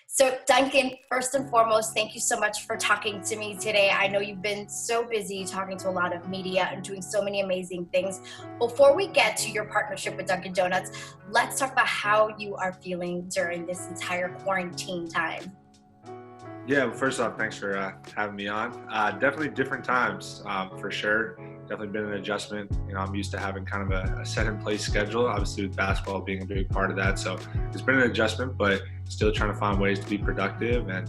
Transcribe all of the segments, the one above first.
So Duncan, first and foremost, thank you so much for talking to me today. I know you've been so busy talking to a lot of media and doing so many amazing things. Before we get to your partnership with Dunkin Donuts, let's talk about how you are feeling during this entire quarantine time. Yeah, well, first off, thanks for having me on. Definitely different times, for sure. Definitely been an adjustment. I'm used to having kind of a set-in-place schedule, obviously with basketball being a big part of that. So it's been an adjustment, but still trying to find ways to be productive and,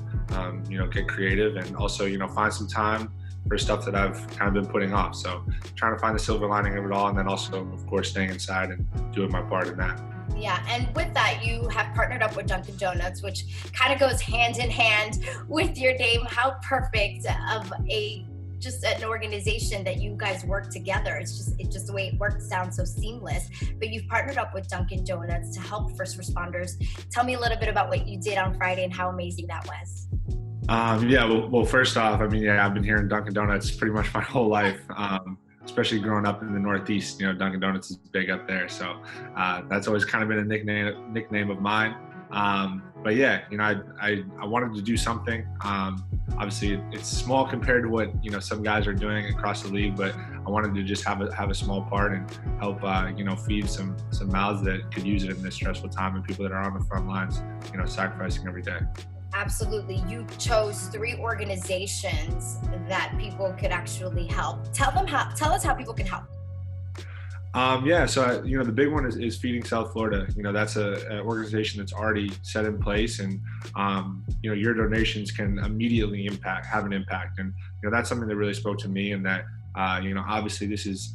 get creative and also, find some time for stuff that I've kind of been putting off. So trying to find the silver lining of it all, and then also, of course, staying inside and doing my part in that. Yeah, and with that, you have partnered up with Dunkin Donuts, which kind of goes hand in hand with your name. How perfect of just an organization that you guys work together. It's just the way it works sounds so seamless. But you've partnered up with Dunkin Donuts to help first responders. Tell me a little bit about what you did on Friday and how amazing that was. Well, first off, I've been here in Dunkin Donuts pretty much my whole life. Especially growing up in the Northeast, Dunkin Donuts is big up there. So that's always kind of been a nickname of mine. But yeah, I wanted to do something. Obviously, it's small compared to what some guys are doing across the league, but I wanted to just have a small part and help feed some mouths that could use it in this stressful time, and people that are on the front lines, sacrificing every day. Absolutely. You chose 3 organizations that people could actually help. Tell us how people can help. So the big one is Feeding South Florida. That's an organization that's already set in place, and your donations can immediately have an impact. And that's something that really spoke to me, and that obviously this is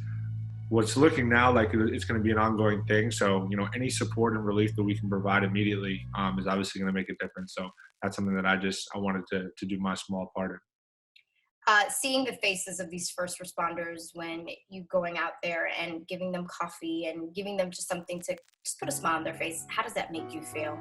what's looking now like it's going to be an ongoing thing. So any support and relief that we can provide immediately is obviously going to make a difference. So that's something that I wanted to do my small part in. Seeing the faces of these first responders when you going out there and giving them coffee and giving them just something to just put a smile on their face, how does that make you feel?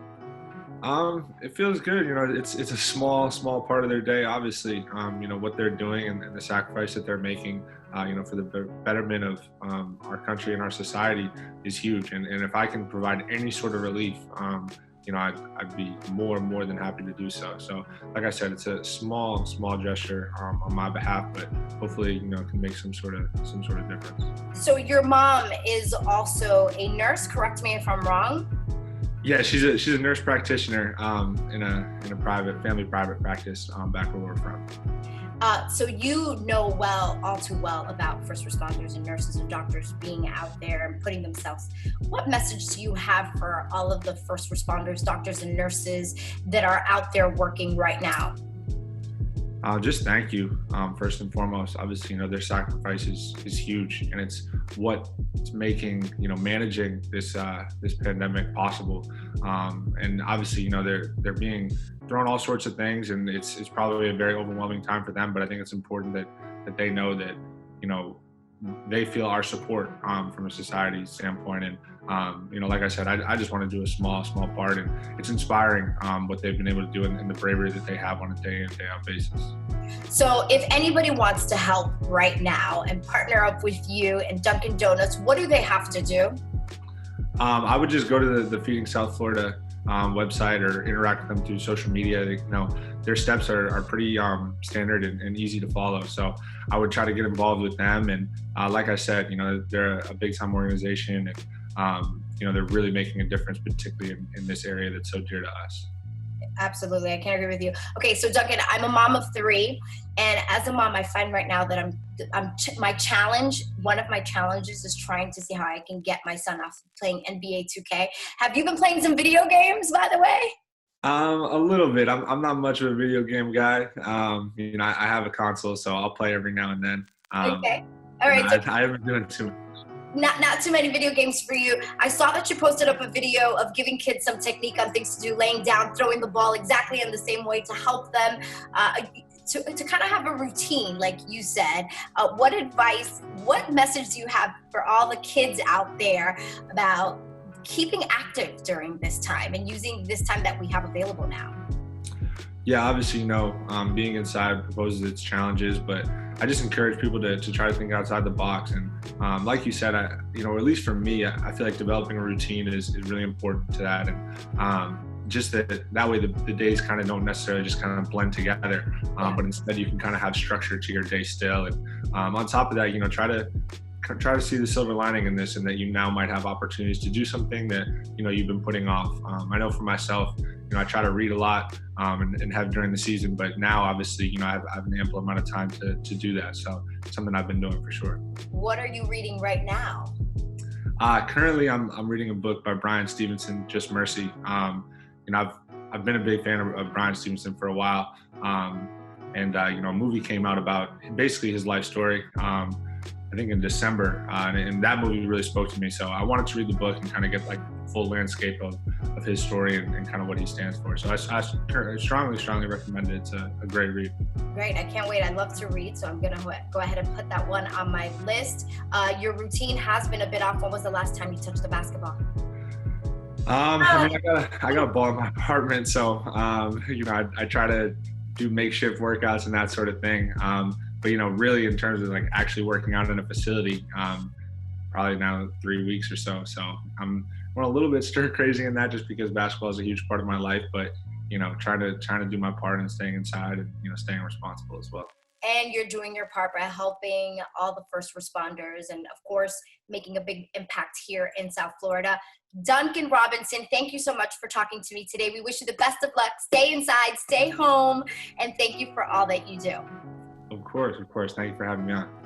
It feels good. It's a small part of their day, obviously. What they're doing and the sacrifice that they're making, for the betterment of our country and our society is huge. And if I can provide any sort of relief, I'd be more than happy to do so. So, like I said, it's a small gesture on my behalf, but hopefully, it can make some sort of difference. So your mom is also a nurse. Correct me if I'm wrong. Yeah, she's a nurse practitioner in a family private practice back where we're from. So you know all too well about first responders and nurses and doctors being out there and putting themselves. What message do you have for all of the first responders, doctors and nurses that are out there working right now? Just thank you, first and foremost. Obviously, their sacrifice is huge, and it's what's making, managing this pandemic possible. And obviously, they're being thrown all sorts of things, and it's probably a very overwhelming time for them. But I think it's important that they know that, they feel our support from a society standpoint. And, like I said, I just want to do a small part, and it's inspiring what they've been able to do and the bravery that they have on a day in, day out basis. So if anybody wants to help right now and partner up with you and Dunkin Donuts, what do they have to do? I would just go to the Feeding South Florida website or interact with them through social media. Their steps are pretty standard and easy to follow. So I would try to get involved with them. And like I said, they're a big time organization, and they're really making a difference, particularly in this area that's so dear to us. Absolutely. I can't agree with you. Okay. So Duncan, I'm a mom of 3. And as a mom, I find right now that one of my challenges is trying to see how I can get my son off playing NBA 2K. Have you been playing some video games, by the way? A little bit. I'm not much of a video game guy. I have a console, so I'll play every now and then. Okay. All right. I haven't been doing too much. Not too many video games for you. I saw that you posted up a video of giving kids some technique on things to do, laying down, throwing the ball exactly in the same way to help them to kind of have a routine, like you said. What message do you have for all the kids out there about keeping active during this time and using this time that we have available now? Yeah, obviously, being inside proposes its challenges, but I just encourage people to try to think outside the box. And like you said, at least for me, I feel like developing a routine is really important to that. And, just that way the days kind of don't necessarily just kind of blend together, but instead you can kind of have structure to your day still. And on top of that, try to see the silver lining in this, and that you now might have opportunities to do something that you've been putting off. I know for myself, I try to read a lot and have during the season, but now obviously I have an ample amount of time to do that. So it's something I've been doing for sure. What are you reading right now? Currently, I'm reading a book by Bryan Stevenson, Just Mercy. I've been a big fan of Bryan Stevenson for a while, and a movie came out about basically his life story. I think in December, and that movie really spoke to me. So I wanted to read the book and kind of get like full landscape of his story and kind of what he stands for. So I strongly recommend it. It's a great read. Great, I can't wait. I love to read, so I'm gonna go ahead and put that one on my list. Your routine has been a bit off. When was the last time you touched the basketball? I got a ball in my apartment, so I try to do makeshift workouts and that sort of thing. But really in terms of like actually working out in a facility, probably now 3 weeks or so. So I'm a little bit stir crazy in that, just because basketball is a huge part of my life. But trying to do my part and staying inside and staying responsible as well. And you're doing your part by helping all the first responders, and of course making a big impact here in South Florida. Duncan Robinson, thank you so much for talking to me today. We wish you the best of luck. Stay inside, stay home, and thank you for all that you do. Of course. Thank you for having me on.